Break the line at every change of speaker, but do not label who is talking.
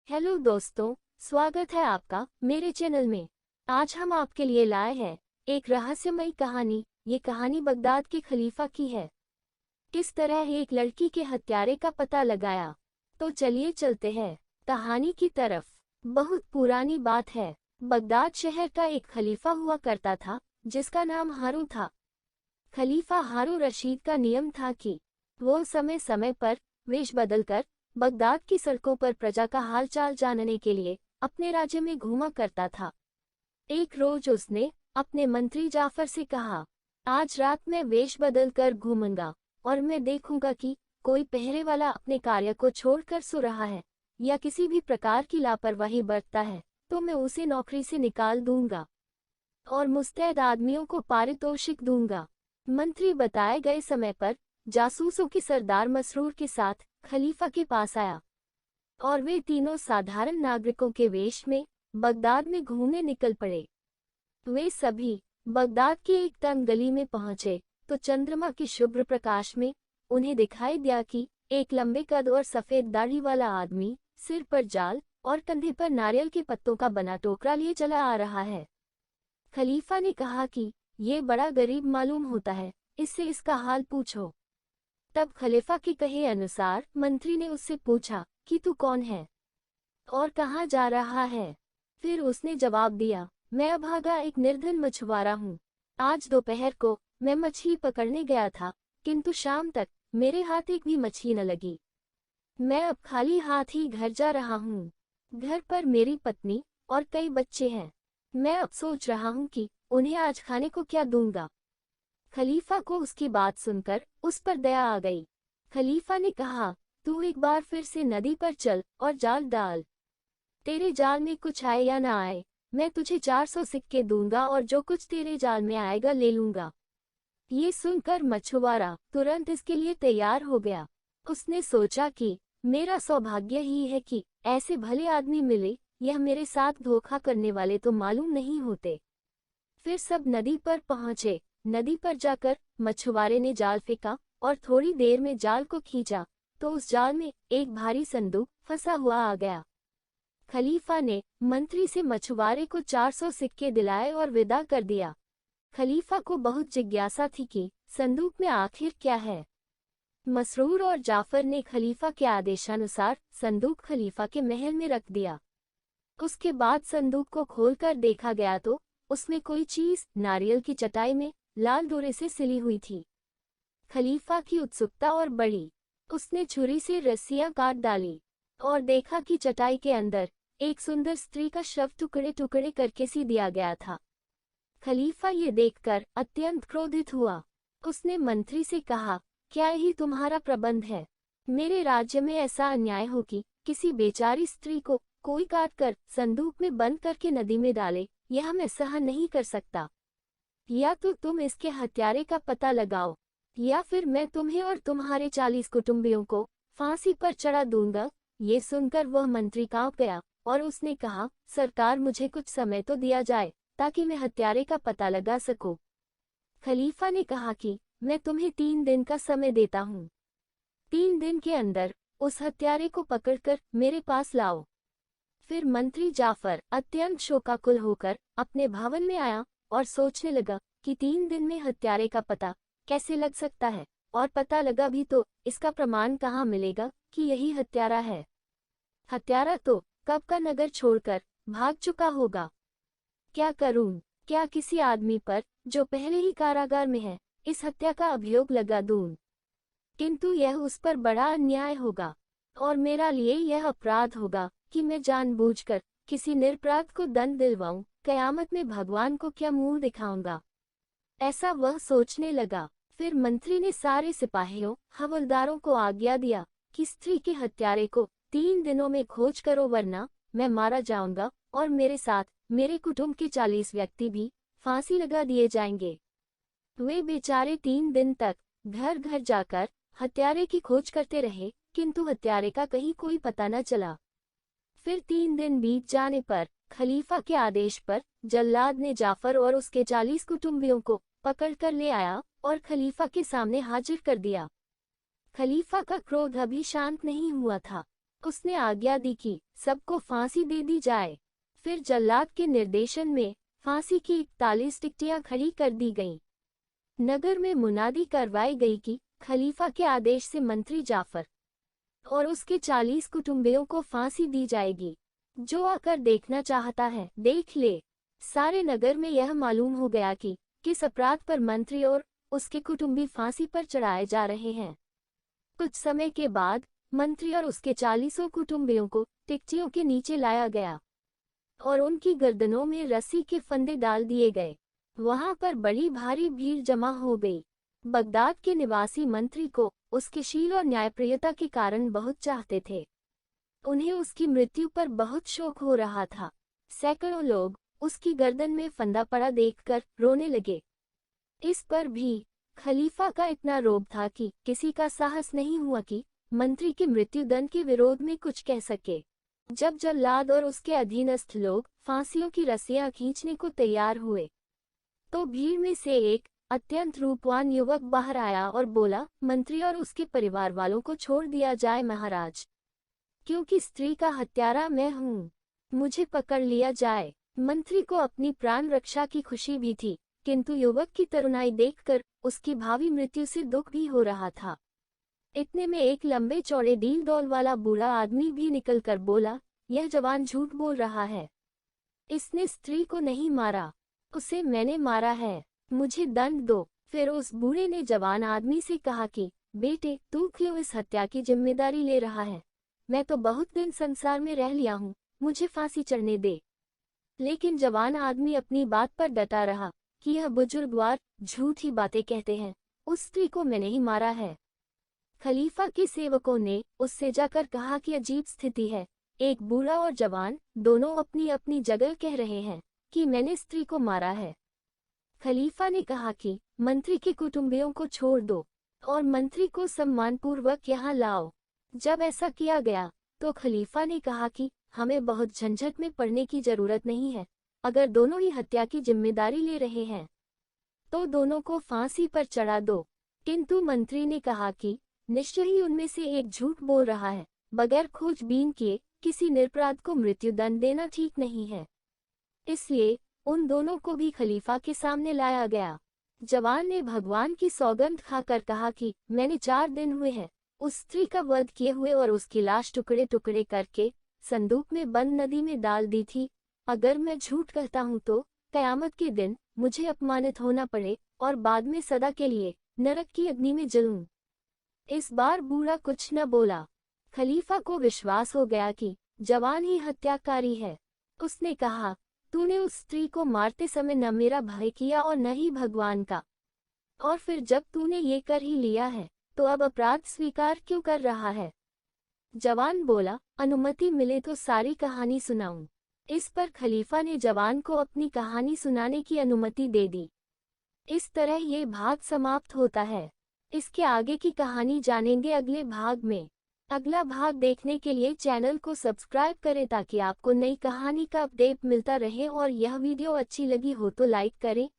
Hello दोस्तों, स्वागत है आपका मेरे चैनल में। आज हम आपके लिए लाए हैं एक रहस्यमयी कहानी। ये कहानी बगदाद के खलीफा की है। किस तरह एक लड़की के हत्यारे का पता लगाया। तो चलिए चलते हैं कहानी की तरफ। बहुत पुरानी बात है। बगदाद शहर का एक खलीफा हुआ करता था जिसका नाम हारून था। खलीफा हारून रशीद का नियम था कि वो समय समय पर वेश बदलकर बगदाद की सड़कों पर प्रजा का हालचाल जानने के लिए अपने राज्य में घूमा करता था। एक रोज उसने अपने मंत्री जाफर से कहा, आज रात मैं वेश बदल कर घूमूंगा और मैं देखूंगा कि कोई पहरे वाला अपने कार्य को छोड़कर सो रहा है या किसी भी प्रकार की लापरवाही बरतता है तो मैं उसे नौकरी से निकाल दूंगा और मुस्तैद आदमियों को पारितोषिक दूंगा। मंत्री बताए गए समय पर जासूसों के सरदार मसरूर के साथ खलीफा के पास आया और वे तीनों साधारण नागरिकों के वेश में बगदाद में घूमने निकल पड़े। वे सभी बगदाद की एक तंग गली में पहुंचे तो चंद्रमा के शुभ्र प्रकाश में उन्हें दिखाई दिया कि एक लंबे कद और सफेद दाढ़ी वाला आदमी सिर पर जाल और कंधे पर नारियल के पत्तों का बना टोकरा लिए चला आ रहा है। खलीफा ने कहा कि ये बड़ा गरीब मालूम होता है, इससे इसका हाल पूछो। तब खलीफा के कहे अनुसार मंत्री ने उससे पूछा कि तू कौन है और कहाँ जा रहा है। फिर उसने जवाब दिया, मैं अभागा एक निर्धन मछुआरा हूँ। आज दोपहर को मैं मछली पकड़ने गया था, किंतु शाम तक मेरे हाथ एक भी मछली न लगी। मैं अब खाली हाथ ही घर जा रहा हूँ। घर पर मेरी पत्नी और कई बच्चे हैं। मैं अब सोच रहा हूँ कि उन्हें आज खाने को क्या दूंगा। खलीफा को उसकी बात सुनकर उस पर दया आ गई। खलीफा ने कहा, तू एक बार फिर से नदी पर चल और जाल डाल। तेरे जाल में कुछ आए या ना आए, मैं तुझे 400 सिक्के दूंगा और जो कुछ तेरे जाल में आएगा ले लूंगा। ये सुनकर मछुआरा तुरंत इसके लिए तैयार हो गया। उसने सोचा कि मेरा सौभाग्य ही है कि ऐसे भले आदमी मिले, यह मेरे साथ धोखा करने वाले तो मालूम नहीं होते। फिर सब नदी पर पहुंचे। नदी पर जाकर मछुआरे ने जाल फेंका और थोड़ी देर में जाल को खींचा तो उस जाल में एक भारी संदूक फंसा हुआ आ गया। खलीफा ने मंत्री से मछुआरे को 400 सिक्के दिलाए और विदा कर दिया। खलीफा को बहुत जिज्ञासा थी कि संदूक में आखिर क्या है। मसरूर और जाफर ने खलीफा के आदेशानुसार संदूक खलीफा के महल में रख दिया। उसके बाद संदूक को खोलकर देखा गया तो उसमें कोई चीज नारियल की चटाई में लाल डोरे से सिली हुई थी। खलीफा की उत्सुकता और बढ़ी। उसने छुरी से रस्सियां काट डाली और देखा कि चटाई के अंदर एक सुंदर स्त्री का शव टुकड़े टुकड़े करके सी दिया गया था। खलीफा ये देखकर अत्यंत क्रोधित हुआ। उसने मंत्री से कहा, क्या यही तुम्हारा प्रबंध है? मेरे राज्य में ऐसा अन्याय हो कि किसी बेचारी स्त्री को कोई काट कर संदूक में बंद करके नदी में डाले, यह मैं सहन नहीं कर सकता। या तो तुम इसके हत्यारे का पता लगाओ या फिर मैं तुम्हें और तुम्हारे 40 कुटुंबियों को फांसी पर चढ़ा दूंगा। ये सुनकर वह मंत्री कांप गया और उसने कहा, सरकार मुझे कुछ समय तो दिया जाए ताकि मैं हत्यारे का पता लगा सकूं। खलीफा ने कहा कि मैं तुम्हें 3 दिन का समय देता हूँ। 3 दिन के अंदर उस हत्यारे को पकड़कर मेरे पास लाओ। फिर मंत्री जाफर अत्यंत शोकाकुल होकर अपने भवन में आया और सोचने लगा कि 3 दिन में हत्यारे का पता कैसे लग सकता है, और पता लगा भी तो इसका प्रमाण कहाँ मिलेगा कि यही हत्यारा है। हत्यारा तो कब का नगर छोड़कर भाग चुका होगा। क्या करूं? क्या किसी आदमी पर जो पहले ही कारागार में है इस हत्या का अभियोग लगा दूं? किंतु यह उस पर बड़ा अन्याय होगा और मेरा लिए यह अपराध होगा कि मैं जानबूझकर किसी निरपराध को दंड दिलवाऊं। कयामत में भगवान को क्या मुंह दिखाऊंगा, ऐसा वह सोचने लगा। फिर मंत्री ने सारे सिपाहियों हवलदारों को आज्ञा दिया कि स्त्री के हत्यारे को 3 दिनों में खोज करो, वरना मैं मारा जाऊंगा और मेरे साथ मेरे कुटुंब के 40 व्यक्ति भी फांसी लगा दिए जाएंगे। वे बेचारे 3 दिन तक घर घर जाकर हत्यारे की खोज करते रहे, किंतु हत्यारे का कहीं कोई पता न चला। फिर 3 दिन बीत जाने पर खलीफा के आदेश पर जल्लाद ने जाफर और उसके 40 कुटुंबियों को पकड़कर ले आया और खलीफा के सामने हाजिर कर दिया। खलीफा का क्रोध अभी शांत नहीं हुआ था। उसने आज्ञा दी कि सबको फांसी दे दी जाए। फिर जल्लाद के निर्देशन में फांसी की 41 टिकटियां खड़ी कर दी गईं। नगर में मुनादी करवाई गई कि खलीफा के आदेश से मंत्री जाफर और उसके 40 कुटुंबियों को फांसी दी जाएगी। जो आकर देखना चाहता है देख ले। सारे नगर में यह मालूम हो गया कि किस अपराध पर मंत्री और उसके कुटुंबी फांसी पर चढ़ाए जा रहे हैं। कुछ समय के बाद मंत्री और उसके 40 कुटुंबियों को टिकटियों के नीचे लाया गया और उनकी गर्दनों में रस्सी के फंदे डाल दिए गए। वहां पर बड़ी भारी भीड़ जमा हो गई। बगदाद के निवासी मंत्री को उसके शील और न्यायप्रियता के कारण बहुत चाहते थे। उन्हें उसकी मृत्यु पर बहुत शोक हो रहा था। सैकड़ों लोग उसकी गर्दन में फंदा पड़ा देखकर रोने लगे। इस पर भी खलीफा का इतना रोब था कि किसी का साहस नहीं हुआ कि मंत्री के मृत्युदंड के विरोध में कुछ कह सके। जब जल्लाद और उसके अधीनस्थ लोग फांसियों की रस्सियां खींचने को तैयार हुए, तो भीड़ में से एक अत्यंत रूपवान युवक बाहर आया और बोला, मंत्री और उसके परिवार वालों को छोड़ दिया जाए महाराज, क्योंकि स्त्री का हत्यारा मैं हूँ। मुझे पकड़ लिया जाए। मंत्री को अपनी प्राण रक्षा की खुशी भी थी, किंतु युवक की तरुणाई देखकर उसकी भावी मृत्यु से दुख भी हो रहा था। इतने में एक लंबे चौड़े डील डौल वाला बूढ़ा आदमी भी निकलकर बोला, यह जवान झूठ बोल रहा है। इसने स्त्री को नहीं मारा, उसे मैंने मारा है। मुझे दंड दो। फिर उस बूढ़े ने जवान आदमी से कहा कि बेटे, तू क्यों इस हत्या की जिम्मेदारी ले रहा है? मैं तो बहुत दिन संसार में रह लिया हूँ, मुझे फांसी चढ़ने दे। लेकिन जवान आदमी अपनी बात पर डटा रहा कि यह बुजुर्गवार झूठी बातें कहते हैं, उस स्त्री को मैंने ही मारा है। खलीफा के सेवकों ने उससे जाकर कहा कि अजीब स्थिति है, एक बूढ़ा और जवान दोनों अपनी अपनी जगह कह रहे हैं कि मैंने स्त्री को मारा है। खलीफा ने कहा कि मंत्री के कुटुंबियों को छोड़ दो और मंत्री को सम्मानपूर्वक यहाँ लाओ। जब ऐसा किया गया तो खलीफा ने कहा कि हमें बहुत झंझट में पड़ने की जरूरत नहीं है। अगर दोनों ही हत्या की जिम्मेदारी ले रहे हैं तो दोनों को फांसी पर चढ़ा दो। किंतु मंत्री ने कहा कि निश्चय ही उनमें से एक झूठ बोल रहा है। बगैर खोजबीन किए किसी निरपराध को मृत्युदंड देना ठीक नहीं है। इसलिए उन दोनों को भी खलीफा के सामने लाया गया। जवान ने भगवान की सौगंध खाकर कहा कि मैंने 4 दिन हुए हैं उस स्त्री का वध किए हुए और उसकी लाश टुकड़े टुकड़े करके संदूक में बंद नदी में डाल दी थी। अगर मैं झूठ कहता हूँ तो कयामत के दिन मुझे अपमानित होना पड़े और बाद में सदा के लिए नरक की अग्नि में जलूं। इस बार बूढ़ा कुछ न बोला। खलीफा को विश्वास हो गया कि जवान ही हत्याकारी है। उसने कहा, तूने उस स्त्री को मारते समय न मेरा भय किया और न ही भगवान का, और फिर जब तूने ये कर ही लिया है तो अब अपराध स्वीकार क्यों कर रहा है? जवान बोला, अनुमति मिले तो सारी कहानी सुनाऊं। इस पर खलीफा ने जवान को अपनी कहानी सुनाने की अनुमति दे दी। इस तरह ये भाग समाप्त होता है। इसके आगे की कहानी जानेंगे अगले भाग में। अगला भाग देखने के लिए चैनल को सब्सक्राइब करें ताकि आपको नई कहानी का अपडेट मिलता रहे और यह वीडियो अच्छी लगी हो तो लाइक करें।